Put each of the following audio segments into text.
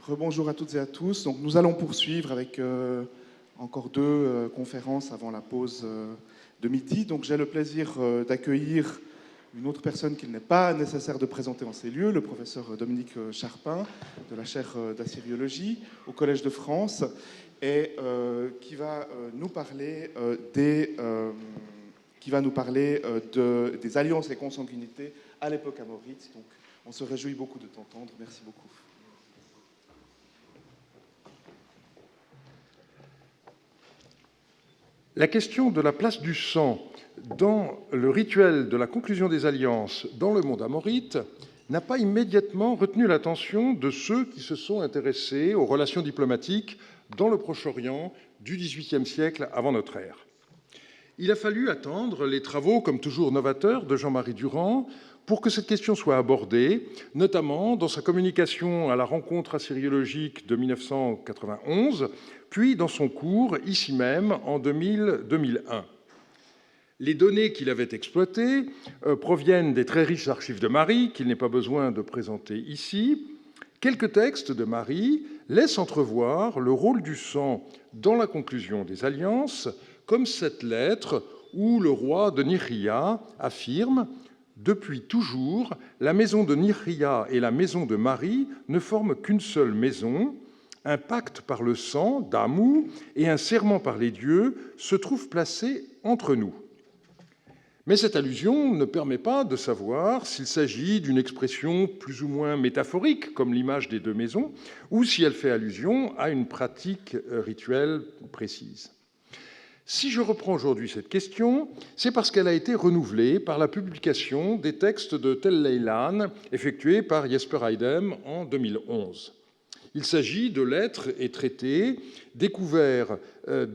Rebonjour à toutes et à tous. Donc, nous allons poursuivre avec encore deux conférences avant la pause de midi. Donc, j'ai le plaisir d'accueillir une autre personne qu'il n'est pas nécessaire de présenter en ces lieux, le professeur Dominique Charpin, de la chaire d'assyriologie au Collège de France, et qui va nous parler des alliances et consanguinités à l'époque amorite. Donc, on se réjouit beaucoup de t'entendre. Merci beaucoup. La question de la place du sang dans le rituel de la conclusion des alliances dans le monde amorite n'a pas immédiatement retenu l'attention de ceux qui se sont intéressés aux relations diplomatiques dans le Proche-Orient du XVIIIe siècle avant notre ère. Il a fallu attendre les travaux, comme toujours novateurs, de Jean-Marie Durand pour que cette question soit abordée, notamment dans sa communication à la rencontre assyriologique de 1991, puis dans son cours, ici même, en 2000-2001. Les données qu'il avait exploitées proviennent des très riches archives de Marie, qu'il n'est pas besoin de présenter ici. Quelques textes de Marie laissent entrevoir le rôle du sang dans la conclusion des alliances, comme cette lettre où le roi de Nihria affirme « Depuis toujours, la maison de Nihria et la maison de Marie ne forment qu'une seule maison. Un pacte par le sang d'Amou et un serment par les dieux se trouvent placés entre nous. » Mais cette allusion ne permet pas de savoir s'il s'agit d'une expression plus ou moins métaphorique, comme l'image des deux maisons, ou si elle fait allusion à une pratique rituelle précise. Si je reprends aujourd'hui cette question, c'est parce qu'elle a été renouvelée par la publication des textes de Tel Leilan, effectués par Jesper Eidem en 2011. Il s'agit de lettres et traités découverts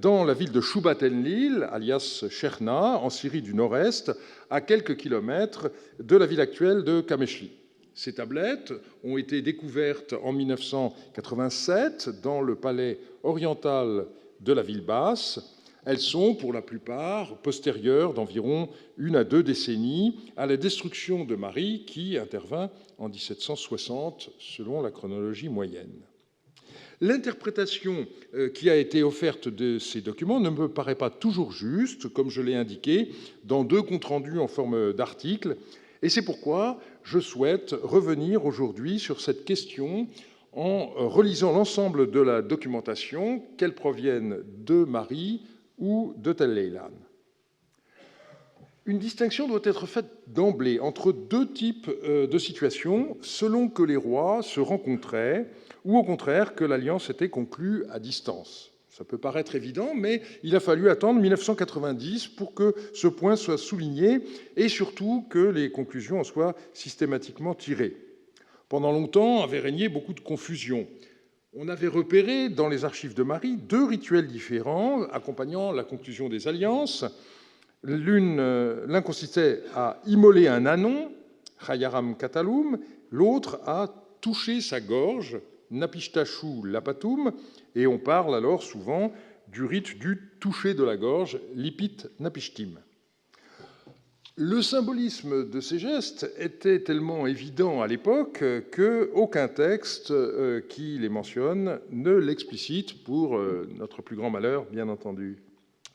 dans la ville de Shubat Enlil, alias Cherna, en Syrie du Nord-Est, à quelques kilomètres de la ville actuelle de Kameshli. Ces tablettes ont été découvertes en 1987 dans le palais oriental de la ville basse. Elles sont, pour la plupart, postérieures d'environ 1 à 2 décennies à la destruction de Marie, qui intervint en 1760, selon la chronologie moyenne. L'interprétation qui a été offerte de ces documents ne me paraît pas toujours juste, comme je l'ai indiqué, dans 2 comptes rendus en forme d'articles, et c'est pourquoi je souhaite revenir aujourd'hui sur cette question en relisant l'ensemble de la documentation, qu'elle provienne de Marie ou de Tel Leilan. Une distinction doit être faite d'emblée entre 2 types de situations selon que les rois se rencontraient ou au contraire que l'alliance était conclue à distance. Ça peut paraître évident, mais il a fallu attendre 1990 pour que ce point soit souligné et surtout que les conclusions en soient systématiquement tirées. Pendant longtemps avait régné beaucoup de confusion. On avait repéré dans les archives de Marie 2 rituels différents accompagnant la conclusion des alliances. L'un consistait à immoler un ânon, chayaram katalum, l'autre à toucher sa gorge, napishtashu lapatum, et on parle alors souvent du rite du toucher de la gorge, lipit napishtim. Le symbolisme de ces gestes était tellement évident à l'époque qu'aucun texte qui les mentionne ne l'explicite, pour notre plus grand malheur, bien entendu.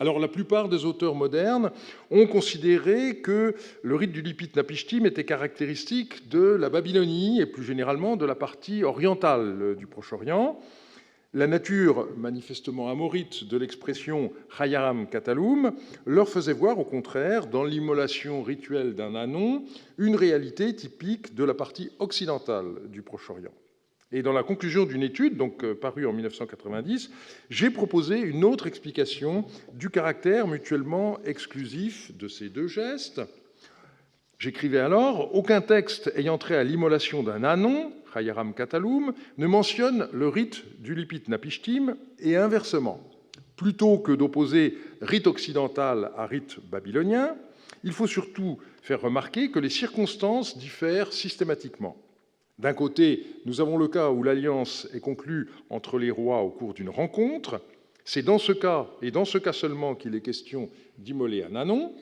Alors, la plupart des auteurs modernes ont considéré que le rite du Lipit Napishtim était caractéristique de la Babylonie et plus généralement de la partie orientale du Proche-Orient. La nature manifestement amorite de l'expression Chayaram Katalum leur faisait voir au contraire, dans l'immolation rituelle d'un ânon, une réalité typique de la partie occidentale du Proche-Orient. Et dans la conclusion d'une étude, donc parue en 1990, j'ai proposé une autre explication du caractère mutuellement exclusif de ces 2 gestes. J'écrivais alors « Aucun texte ayant trait à l'immolation d'un ânon, Chayaram Katalum, ne mentionne le rite du Lipit Napishtim et inversement. Plutôt que d'opposer rite occidental à rite babylonien, il faut surtout faire remarquer que les circonstances diffèrent systématiquement. D'un côté, nous avons le cas où l'alliance est conclue entre les rois au cours d'une rencontre. C'est dans ce cas, et dans ce cas seulement, qu'il est question d'immoler un ânon.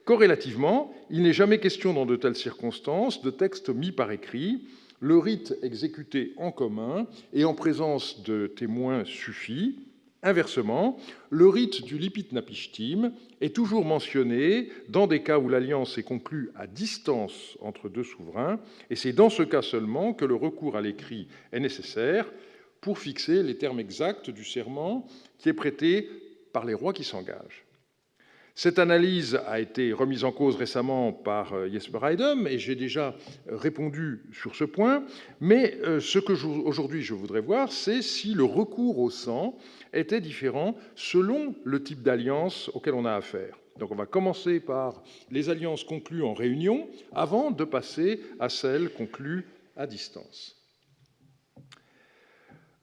Corrélativement, il n'est jamais question dans de telles circonstances de texte mis par écrit. Le rite exécuté en commun et en présence de témoins suffit. Inversement, le rite du lipit-napishtim est toujours mentionné dans des cas où l'alliance est conclue à distance entre deux souverains, et c'est dans ce cas seulement que le recours à l'écrit est nécessaire pour fixer les termes exacts du serment qui est prêté par les rois qui s'engagent. Cette analyse a été remise en cause récemment par Jesper Eidem, et j'ai déjà répondu sur ce point, mais ce que aujourd'hui je voudrais voir, c'est si le recours au sang était différent selon le type d'alliance auquel on a affaire. Donc on va commencer par les alliances conclues en réunion avant de passer à celles conclues à distance.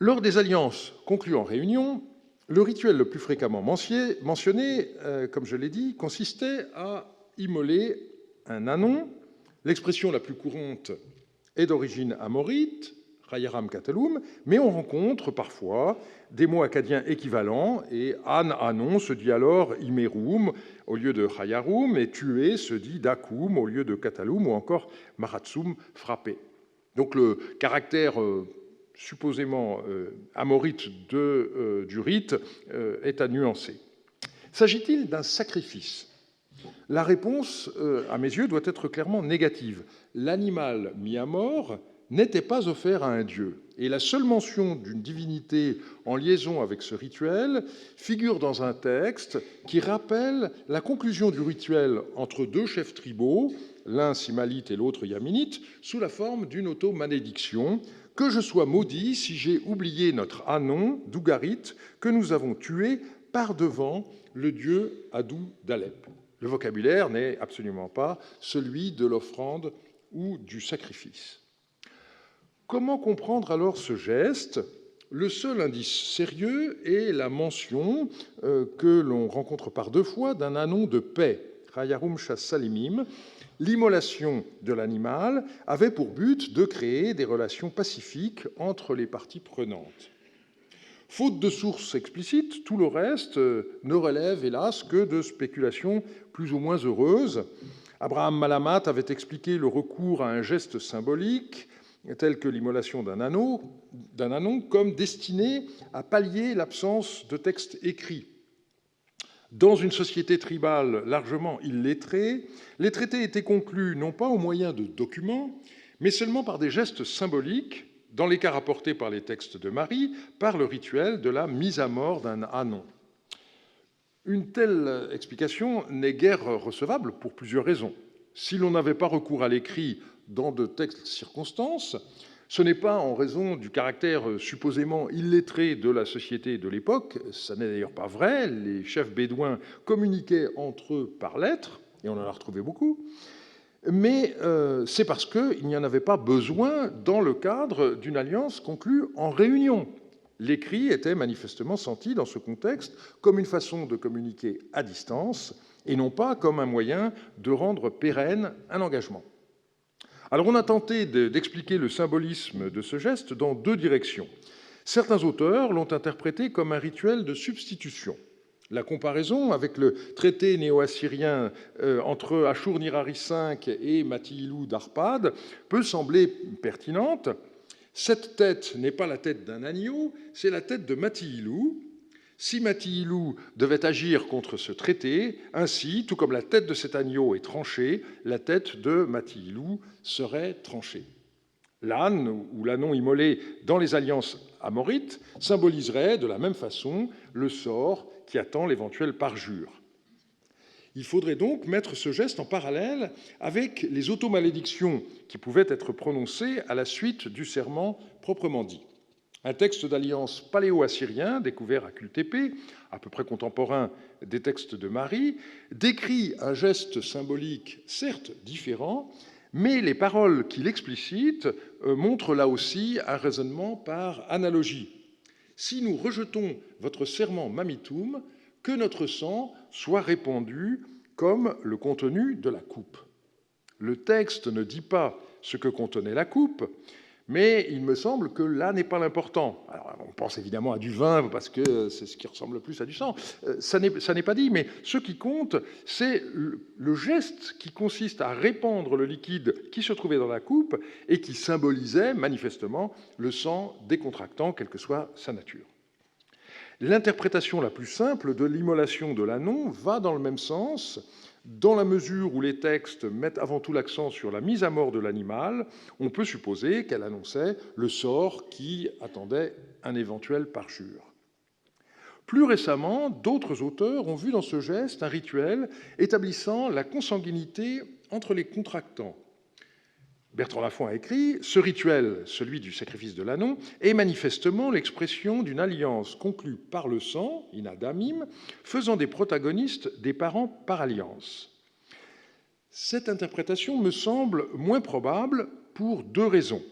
Lors des alliances conclues en réunion, le rituel le plus fréquemment mentionné, comme je l'ai dit, consistait à immoler un ânon. L'expression la plus courante est d'origine amorite, Chayaram Katelum, mais on rencontre parfois des mots acadiens équivalents, et Anon se dit alors Imerum au lieu de Chayarum, et tuer se dit Dakum au lieu de Katalum, ou encore Maratsum, frapper. Donc le caractère supposément amorite du rite est à nuancer. S'agit-il d'un sacrifice? La réponse, à mes yeux, doit être clairement négative. L'animal mis à mort n'était pas offert à un dieu, et la seule mention d'une divinité en liaison avec ce rituel figure dans un texte qui rappelle la conclusion du rituel entre deux chefs tribaux, l'un simalite et l'autre yaminite, sous la forme d'une auto-malédiction. Que je sois maudit si j'ai oublié notre Anon d'Ougarit que nous avons tué par devant le dieu Adou d'Alep. Le vocabulaire n'est absolument pas celui de l'offrande ou du sacrifice. Comment comprendre alors ce geste? Le seul indice sérieux est la mention que l'on rencontre par deux fois d'un Anon de paix, Chayarum Shassalimim. L'immolation de l'animal avait pour but de créer des relations pacifiques entre les parties prenantes. Faute de sources explicites, tout le reste ne relève, hélas, que de spéculations plus ou moins heureuses. Abraham Malamat avait expliqué le recours à un geste symbolique, tel que l'immolation d'un anon, comme destiné à pallier l'absence de texte écrit. Dans une société tribale largement illettrée, les traités étaient conclus non pas au moyen de documents, mais seulement par des gestes symboliques, dans les cas rapportés par les textes de Marie, par le rituel de la mise à mort d'un ânon. Une telle explication n'est guère recevable pour plusieurs raisons. Si l'on n'avait pas recours à l'écrit dans de telles circonstances, ce n'est pas en raison du caractère supposément illettré de la société de l'époque, ça n'est d'ailleurs pas vrai, les chefs bédouins communiquaient entre eux par lettres, et on en a retrouvé beaucoup, mais c'est parce qu'il n'y en avait pas besoin dans le cadre d'une alliance conclue en réunion. L'écrit était manifestement senti dans ce contexte comme une façon de communiquer à distance, et non pas comme un moyen de rendre pérenne un engagement. Alors on a tenté d'expliquer le symbolisme de ce geste dans deux directions. Certains auteurs l'ont interprété comme un rituel de substitution. La comparaison avec le traité néo-assyrien entre Ashur-Nirari V et Mati-Ilou d'Arpad peut sembler pertinente. Cette tête n'est pas la tête d'un agneau, c'est la tête de Mati-Ilou. Si Mati-Ilou devait agir contre ce traité, ainsi, tout comme la tête de cet agneau est tranchée, la tête de Mati-Ilou serait tranchée. L'âne, ou l'ânon immolé dans les alliances amorites, symboliserait de la même façon le sort qui attend l'éventuel parjure. Il faudrait donc mettre ce geste en parallèle avec les automalédictions qui pouvaient être prononcées à la suite du serment proprement dit. Un texte d'alliance paléo-assyrien, découvert à Kultepe, à peu près contemporain des textes de Marie, décrit un geste symbolique certes différent, mais les paroles qu'il explicite montrent là aussi un raisonnement par analogie. Si nous rejetons votre serment mamitum, que notre sang soit répandu comme le contenu de la coupe. Le texte ne dit pas ce que contenait la coupe, Mais il me semble que là n'est pas l'important. Alors, on pense évidemment à du vin, parce que c'est ce qui ressemble le plus à du sang. Ça n'est pas dit, mais ce qui compte, c'est le geste qui consiste à répandre le liquide qui se trouvait dans la coupe et qui symbolisait manifestement le sang décontractant, quelle que soit sa nature. L'interprétation la plus simple de l'immolation de l'ânon va dans le même sens, dans la mesure où les textes mettent avant tout l'accent sur la mise à mort de l'animal. On peut supposer qu'elle annonçait le sort qui attendait un éventuel parjure. Plus récemment, d'autres auteurs ont vu dans ce geste un rituel établissant la consanguinité entre les contractants. Bertrand Lafont a écrit « Ce rituel, celui du sacrifice de l'ânon, est manifestement l'expression d'une alliance conclue par le sang, in adamim, faisant des protagonistes des parents par alliance. » Cette interprétation me semble moins probable pour deux raisons.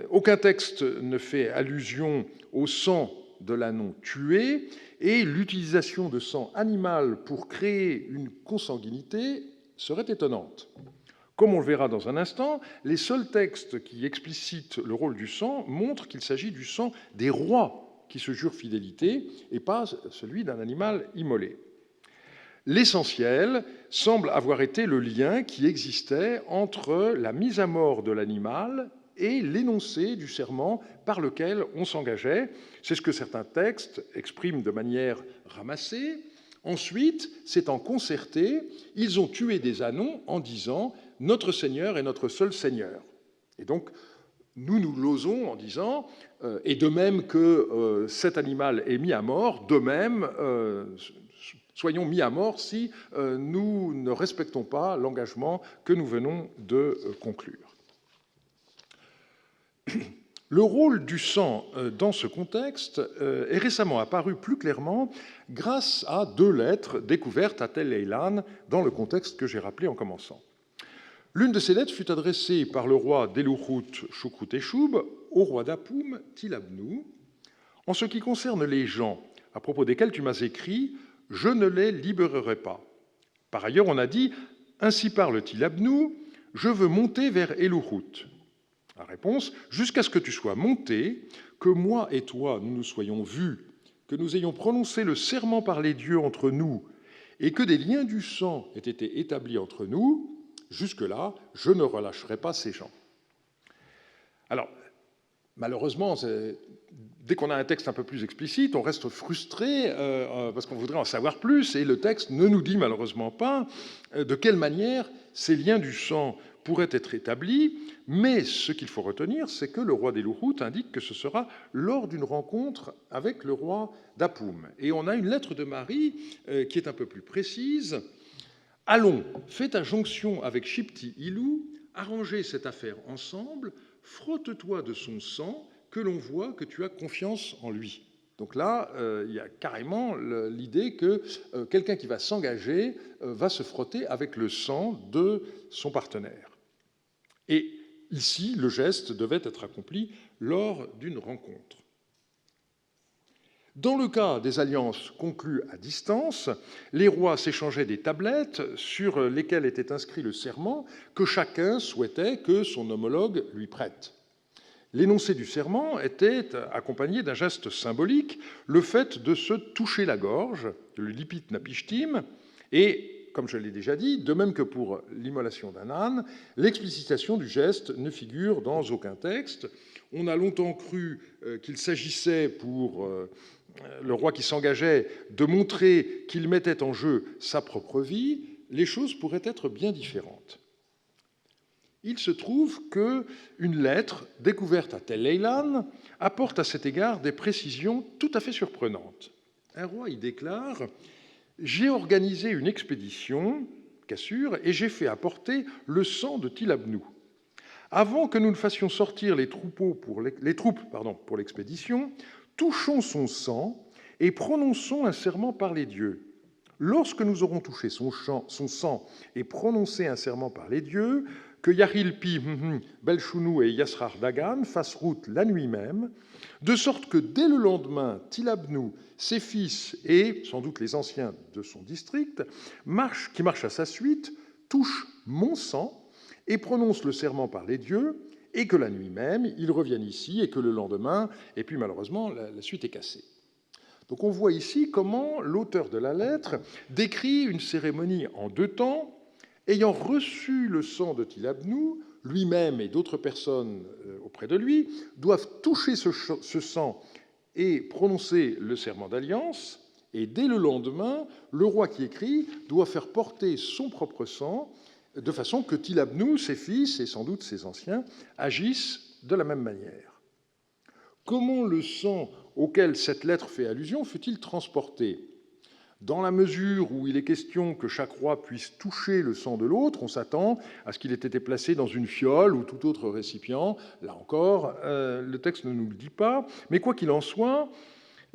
Aucun texte ne fait allusion au sang de l'ânon tué, et l'utilisation de sang animal pour créer une consanguinité serait étonnante. Comme on le verra dans un instant, les seuls textes qui explicitent le rôle du sang montrent qu'il s'agit du sang des rois qui se jurent fidélité et pas celui d'un animal immolé. L'essentiel semble avoir été le lien qui existait entre la mise à mort de l'animal et l'énoncé du serment par lequel on s'engageait. C'est ce que certains textes expriment de manière ramassée. Ensuite, s'étant concertés, ils ont tué des ânons en disant « Notre Seigneur est notre seul Seigneur ». Et donc, nous l'osons en disant « Et de même que cet animal est mis à mort, de même, soyons mis à mort si nous ne respectons pas l'engagement que nous venons de conclure ». Le rôle du sang dans ce contexte est récemment apparu plus clairement grâce à deux lettres découvertes à Tel Eilan dans le contexte que j'ai rappelé en commençant. L'une de ces lettres fut adressée par le roi d'Eluchut Shukrut-Eshub au roi d'Apoum, Tilabnou. En ce qui concerne les gens à propos desquels tu m'as écrit, je ne les libérerai pas. Par ailleurs, on a dit, ainsi parle Tilabnou, je veux monter vers Eluchut. La réponse, jusqu'à ce que tu sois monté, que moi et toi nous nous soyons vus, que nous ayons prononcé le serment par les dieux entre nous, et que des liens du sang aient été établis entre nous, jusque-là, je ne relâcherai pas ces gens. Alors, malheureusement, dès qu'on a un texte un peu plus explicite, on reste frustré parce qu'on voudrait en savoir plus, et le texte ne nous dit malheureusement pas de quelle manière ces liens du sang pourraient être établis, mais ce qu'il faut retenir, c'est que le roi d'Eluchut indique que ce sera lors d'une rencontre avec le roi d'Apoum. Et on a une lettre de Marie qui est un peu plus précise. « Allons, fais ta jonction avec Shipti-Ilou, arrangez cette affaire ensemble, frotte-toi de son sang, que l'on voit que tu as confiance en lui. » Donc là, il y a carrément l'idée que quelqu'un qui va s'engager va se frotter avec le sang de son partenaire. Et ici, le geste devait être accompli lors d'une rencontre. Dans le cas des alliances conclues à distance, les rois s'échangeaient des tablettes sur lesquelles était inscrit le serment que chacun souhaitait que son homologue lui prête. L'énoncé du serment était accompagné d'un geste symbolique, le fait de se toucher la gorge, le lipit napishtim, et, comme je l'ai déjà dit, de même que pour l'immolation d'un âne, l'explicitation du geste ne figure dans aucun texte. On a longtemps cru qu'il s'agissait pour le roi qui s'engageait de montrer qu'il mettait en jeu sa propre vie. Les choses pourraient être bien différentes. Il se trouve qu'une lettre découverte à Tel Eilan apporte à cet égard des précisions tout à fait surprenantes. Un roi y déclare « J'ai organisé une expédition, Cassure, et j'ai fait apporter le sang de Tilabnou. Avant que nous ne fassions sortir les troupes pour l'expédition, touchons son sang et prononçons un serment par les dieux. Lorsque nous aurons touché son sang et prononcé un serment par les dieux, que Yarilpi, Belchounou et Yasrar Dagan fassent route la nuit même, de sorte que dès le lendemain, Tilabnou, ses fils et sans doute les anciens de son district, qui marchent à sa suite, touchent mon sang et prononcent le serment par les dieux, et que la nuit même, ils reviennent ici, et que le lendemain, et puis malheureusement, la suite est cassée. Donc on voit ici comment l'auteur de la lettre décrit une cérémonie en 2 temps, ayant reçu le sang de Tilabnou, lui-même et d'autres personnes auprès de lui doivent toucher ce sang et prononcer le serment d'alliance, et dès le lendemain, le roi qui écrit doit faire porter son propre sang, de façon que Tilabnou, ses fils et sans doute ses anciens agissent de la même manière. Comment le sang auquel cette lettre fait allusion fut-il transporté ? Dans la mesure où il est question que chaque roi puisse toucher le sang de l'autre, on s'attend à ce qu'il ait été placé dans une fiole ou tout autre récipient. Là encore, le texte ne nous le dit pas. Mais quoi qu'il en soit,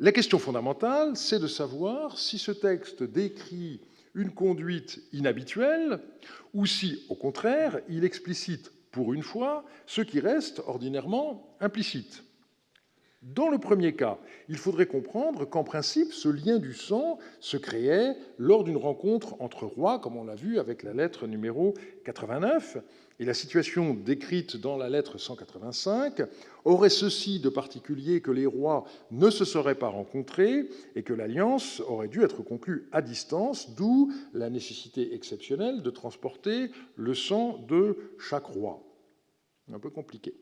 la question fondamentale, c'est de savoir si ce texte décrit une conduite inhabituelle ou si, au contraire, il explicite pour une fois ce qui reste ordinairement implicite. Dans le premier cas, il faudrait comprendre qu'en principe, ce lien du sang se créait lors d'une rencontre entre rois, comme on l'a vu avec la lettre numéro 89, et la situation décrite dans la lettre 185 aurait ceci de particulier que les rois ne se seraient pas rencontrés et que l'alliance aurait dû être conclue à distance, d'où la nécessité exceptionnelle de transporter le sang de chaque roi. Un peu compliqué.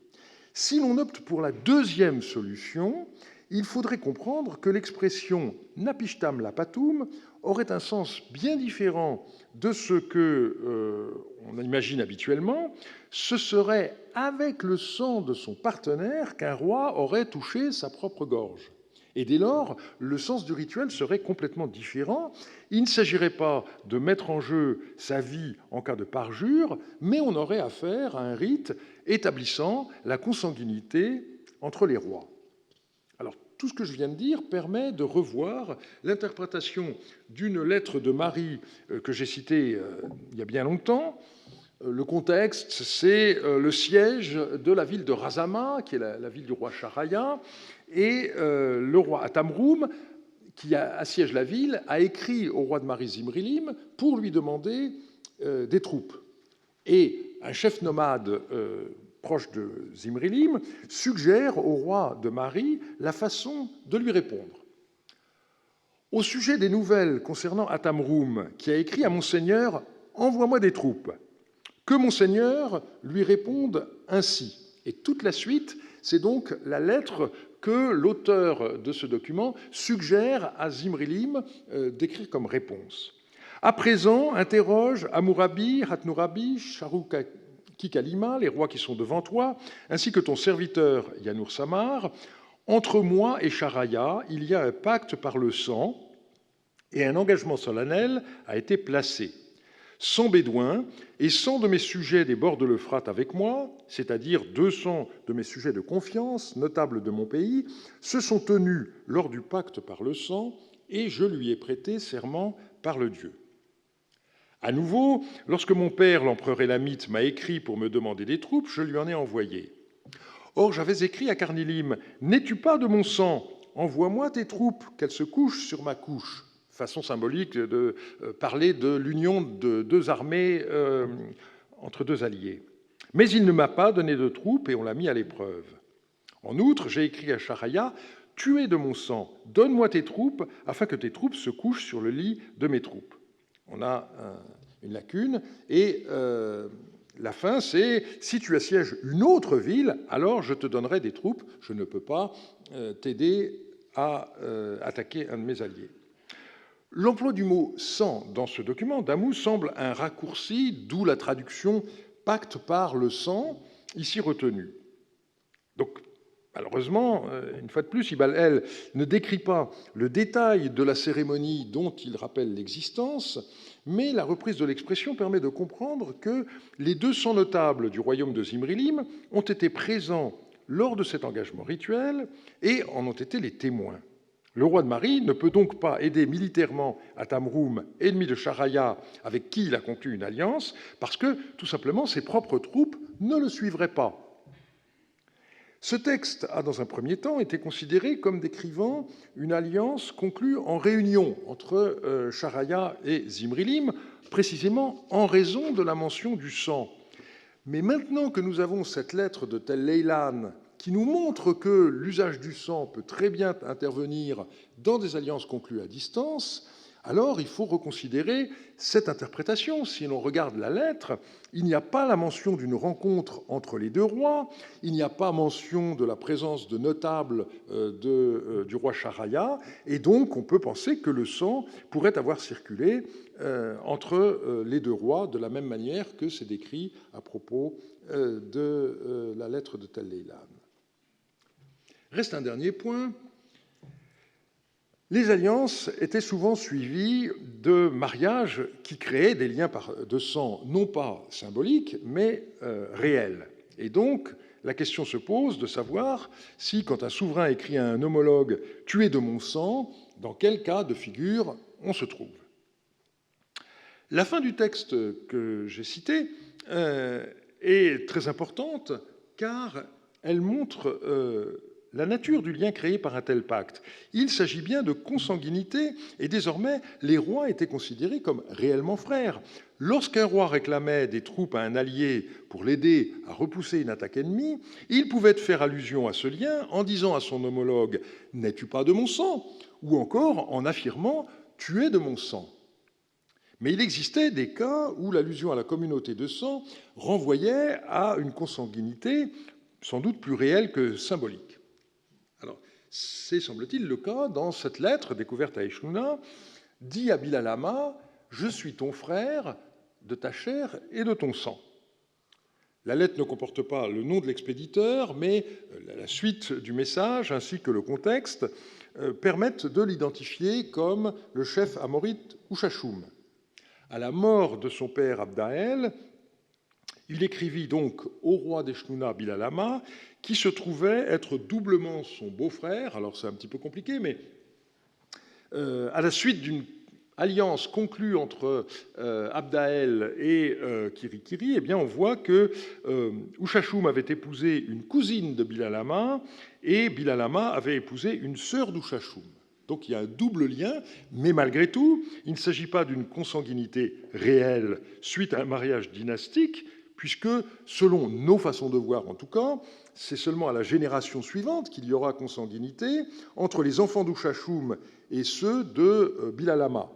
Si l'on opte pour la deuxième solution, il faudrait comprendre que l'expression « napishtam lapatum » aurait un sens bien différent de ce que on imagine habituellement. Ce serait avec le sang de son partenaire qu'un roi aurait touché sa propre gorge. Et dès lors, le sens du rituel serait complètement différent. Il ne s'agirait pas de mettre en jeu sa vie en cas de parjure, mais on aurait affaire à un rite établissant la consanguinité entre les rois. Alors, tout ce que je viens de dire permet de revoir l'interprétation d'une lettre de Marie que j'ai citée il y a bien longtemps. Le contexte, c'est le siège de la ville de Razama, qui est la ville du roi Sharaya, et le roi Atamroum, qui assiège la ville, a écrit au roi de Marie Zimrilim pour lui demander des troupes. Et un chef nomade proche de Zimrilim suggère au roi de Marie la façon de lui répondre. Au sujet des nouvelles concernant Atamroum, qui a écrit à Monseigneur « Envoie-moi des troupes », que Monseigneur lui réponde ainsi. Et toute la suite, c'est donc la lettre que l'auteur de ce document suggère à Zimrilim d'écrire comme réponse. À présent, interroge Hammurabi, Hatnurabi, Sharukikalima, les rois qui sont devant toi, ainsi que ton serviteur Yanour Samar. Entre moi et Sharaya, il y a un pacte par le sang et un engagement solennel a été placé. 100 bédouins et 100 de mes sujets des bords de l'Euphrate avec moi, c'est-à-dire 200 de mes sujets de confiance, notables de mon pays, se sont tenus lors du pacte par le sang, et je lui ai prêté serment par le Dieu. À nouveau, lorsque mon père, l'empereur élamite, m'a écrit pour me demander des troupes, je lui en ai envoyé. Or, j'avais écrit à Carnilim, « N'es-tu pas de mon sang? Envoie-moi tes troupes, qu'elles se couchent sur ma couche. » Façon symbolique de parler de l'union de deux armées entre deux alliés. Mais il ne m'a pas donné de troupes et on l'a mis à l'épreuve. En outre, j'ai écrit à Sharaya, « Tu es de mon sang, donne-moi tes troupes afin que tes troupes se couchent sur le lit de mes troupes. » On a une lacune et la fin, c'est « Si tu assièges une autre ville, alors je te donnerai des troupes. Je ne peux pas t'aider à attaquer un de mes alliés. » L'emploi du mot « sang » dans ce document d'Amou semble un raccourci, d'où la traduction « pacte par le sang » ici retenue. Donc, malheureusement, une fois de plus, Ibn el ne décrit pas le détail de la cérémonie dont il rappelle l'existence, mais la reprise de l'expression permet de comprendre que les 200 notables du royaume de Zimrilim ont été présents lors de cet engagement rituel et en ont été les témoins. Le roi de Marie ne peut donc pas aider militairement Atamroum, ennemi de Sharaya, avec qui il a conclu une alliance, parce que, tout simplement, ses propres troupes ne le suivraient pas. Ce texte a, dans un premier temps, été considéré comme décrivant une alliance conclue en réunion entre Sharaya et Zimrilim, précisément en raison de la mention du sang. Mais maintenant que nous avons cette lettre de Tel Leilan qui nous montre que l'usage du sang peut très bien intervenir dans des alliances conclues à distance, alors il faut reconsidérer cette interprétation. Si l'on regarde la lettre, il n'y a pas la mention d'une rencontre entre les deux rois, il n'y a pas mention de la présence de notables du roi Shahraya, et donc on peut penser que le sang pourrait avoir circulé entre les deux rois, de la même manière que c'est décrit à propos de la lettre de Tel Leilan. Reste un dernier point. Les alliances étaient souvent suivies de mariages qui créaient des liens de sang, non pas symboliques, mais réels. Et donc, la question se pose de savoir si, quand un souverain écrit à un homologue « Tu es de mon sang », dans quel cas de figure on se trouve. La fin du texte que j'ai cité est très importante, car elle montre la nature du lien créé par un tel pacte. Il s'agit bien de consanguinité, et désormais, les rois étaient considérés comme réellement frères. Lorsqu'un roi réclamait des troupes à un allié pour l'aider à repousser une attaque ennemie, il pouvait faire allusion à ce lien en disant à son homologue « N'es-tu pas de mon sang ?» ou encore en affirmant « Tu es de mon sang ». Mais il existait des cas où l'allusion à la communauté de sang renvoyait à une consanguinité sans doute plus réelle que symbolique. Alors, c'est, semble-t-il, le cas dans cette lettre découverte à Eshnunna, dit à Bilalama « Je suis ton frère de ta chair et de ton sang ». La lettre ne comporte pas le nom de l'expéditeur, mais la suite du message ainsi que le contexte permettent de l'identifier comme le chef amorite Ushashum. À la mort de son père Abdaël, il écrivit donc au roi d'Eshnunna Bilalama, qui se trouvait être doublement son beau-frère, alors c'est un petit peu compliqué, mais à la suite d'une alliance conclue entre Abdaël et Kirikiri, eh bien on voit que Ushashum avait épousé une cousine de Bilalama, et Bilalama avait épousé une sœur d'Ushashum. Donc il y a un double lien, mais malgré tout, il ne s'agit pas d'une consanguinité réelle suite à un mariage dynastique, puisque, selon nos façons de voir en tout cas, c'est seulement à la génération suivante qu'il y aura consanguinité entre les enfants d'Ushashum et ceux de Bilalama.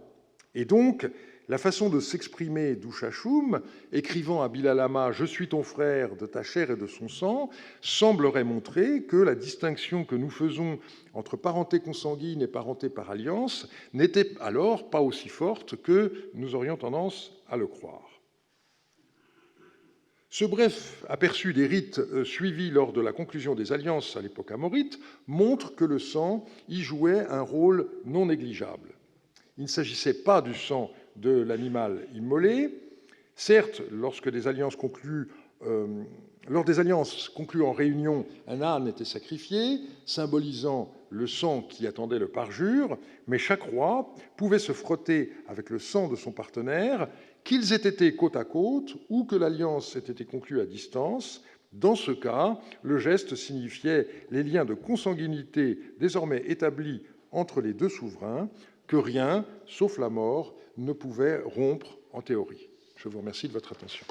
Et donc, la façon de s'exprimer d'Ushashum, écrivant à Bilalama « Je suis ton frère de ta chair et de son sang », semblerait montrer que la distinction que nous faisons entre parenté consanguine et parenté par alliance n'était alors pas aussi forte que nous aurions tendance à le croire. Ce bref aperçu des rites suivis lors de la conclusion des alliances à l'époque amorite montre que le sang y jouait un rôle non négligeable. Il ne s'agissait pas du sang de l'animal immolé. Certes, lors des alliances conclues en réunion, un âne était sacrifié, symbolisant le sang qui attendait le parjure, mais chaque roi pouvait se frotter avec le sang de son partenaire, qu'ils aient été côte à côte ou que l'alliance ait été conclue à distance. Dans ce cas, le geste signifiait les liens de consanguinité désormais établis entre les deux souverains, que rien, sauf la mort, ne pouvait rompre en théorie. Je vous remercie de votre attention.